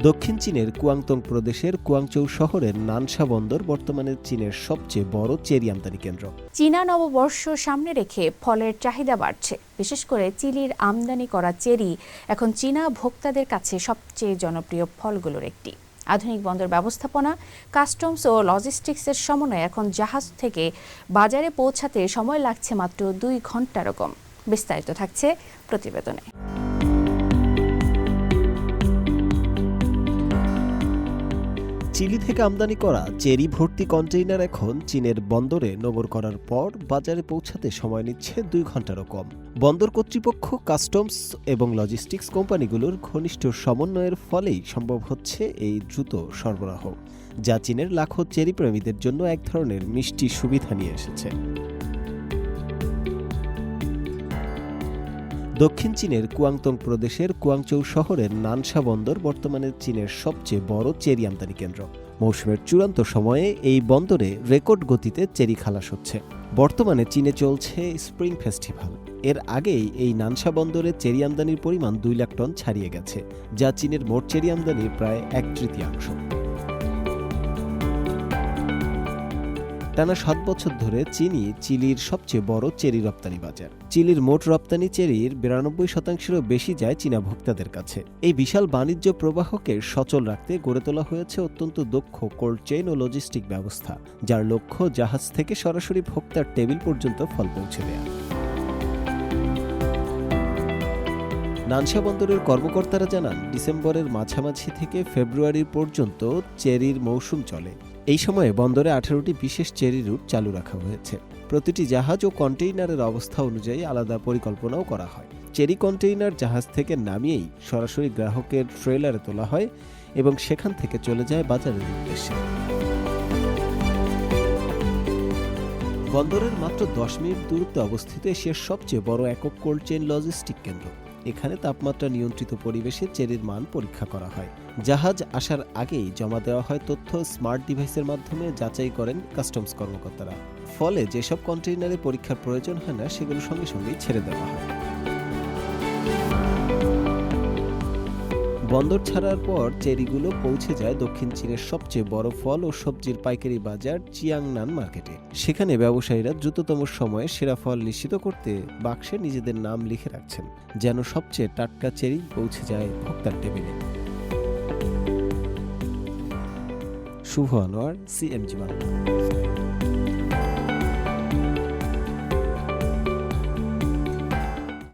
দক্ষিণ চীনের কুয়াংতং প্রদেশের কুয়াংচৌ শহরের নানশা বন্দর বর্তমানে চীনের সবচেয়ে বড় চেরি আমদানি কেন্দ্র। চীনা নববর্ষ সামনে রেখে ফলের চাহিদা বাড়ছে। বিশেষ করে চিলির আমদানি করা চেরি এখন চীনা ভোক্তাদের কাছে সবচেয়ে জনপ্রিয় ফলগুলোর একটি। আধুনিক বন্দর ব্যবস্থাপনা, কাস্টমস ও লজিস্টিক্সের সমন্বয়ে এখন জাহাজ থেকে বাজারে পৌঁছাতে সময় লাগছে মাত্র 2 ঘন্টারও কম। বিস্তারিত থাকছে প্রতিবেদনে। চিলি থেকে আমদানি করা চেরি ভর্তি কন্টেইনার এখন চীনের বন্দরে নোঙর করার পর বাজারে পৌঁছাতে সময় নিচ্ছে 2 ঘন্টারও কম। বন্দর কর্তৃপক্ষ, কাস্টমস এবং লজিস্টিক্স কোম্পানিগুলোর ঘনিষ্ঠ সমন্বয়ের ফলেই সম্ভব হচ্ছে এই দ্রুত সরবরাহ, যা চীনের লাখো চেরি প্রেমীদের জন্য এক ধরনের মিষ্টি সুবিধা নিয়ে এসেছে। দক্ষিণ চীনের কুয়াংতং প্রদেশের কুয়াংচৌ শহরের নানশা বন্দর বর্তমানে চীনের সবচেয়ে বড় চেরি আমদানি কেন্দ্র। মৌসুমের চূড়ান্ত সময়ে এই বন্দরে রেকর্ড গতিতে চেরি খালাস হচ্ছে। বর্তমানে চীনে চলছে স্প্রিং ফেস্টিভ্যাল। এর আগেই এই নানশা বন্দরে চেরি আমদানির পরিমাণ 2 লাখ টন ছাড়িয়ে গেছে, যা চীনের মোট চেরি আমদানির প্রায় 1/3। টানা 7 বছর ধরে চীনই চিলির সবচেয়ে বড় চেরি রপ্তানি বাজার। চিলির মোট রপ্তানি চেরির 92%-এরও বেশি যায় চীনা ভোক্তাদের কাছে। এই বিশাল বাণিজ্য প্রবাহকে সচল রাখতে গড়ে তোলা হয়েছে অত্যন্ত দক্ষ কোল্ড চেইন ও লজিস্টিক ব্যবস্থা, যার লক্ষ্য জাহাজ থেকে সরাসরি ভোক্তার টেবিল পর্যন্ত ফল পৌঁছে দেয়া। নানশা বন্দরের কর্মকর্তারা জানান, ডিসেম্বরের মাঝামাঝি থেকে ফেব্রুয়ারি পর্যন্ত চেরির মৌসুম চলে। এই সময়ে বন্দরে 18টি বিশেষ চেরি রুট চালু রাখা হয়েছে। প্রতিটি জাহাজ ও কন্টেইনারের অবস্থা অনুযায়ী আলাদা পরিকল্পনাও করা হয়। চেরি কন্টেইনার জাহাজ থেকে নামিয়েই সরাসরি গ্রাহকের ট্রেলারে তোলা হয় এবং সেখান থেকে চলে যায় বাজারের উদ্দেশ্যে। বন্দরের মাত্র 10 মিনিট দূরত্বে অবস্থিত এশিয়ার সবচেয়ে বড় একক কোল্ড চেইন লজিস্টিক কেন্দ্র। এখানে তাপমাত্রা নিয়ন্ত্রিত পরিবেশে চেরির মান পরীক্ষা করা হয়। জাহাজ আসার আগেই জমা দেওয়া হয় তথ্য স্মার্ট ডিভাইসের মাধ্যমে যাচাই করেন কাস্টমস কর্মকর্তারা। ফলে যেসব কন্টেইনারে পরীক্ষার প্রয়োজন হয় না, সেগুলো সঙ্গে সঙ্গেই ছেড়ে দেওয়া হয়। বন্দর ছাড়ার পর চেরিগুলো পৌঁছে যায় দক্ষিণ চীনের সবচেয়ে বড় ফল ও সবজির পাইকারি বাজার চিয়াংনান মার্কেটে। সেখানে ব্যবসায়ীরা দ্রুততম সময়ে সেরা ফল নিশ্চিত করতে বাক্সে নিজেদের নাম লিখে রাখছেন, যেন সবচেয়ে টাটকা চেরি পৌঁছে যায় ভোক্তার টেবিলে। শুভ আনোয়ার, CMG বাংলা।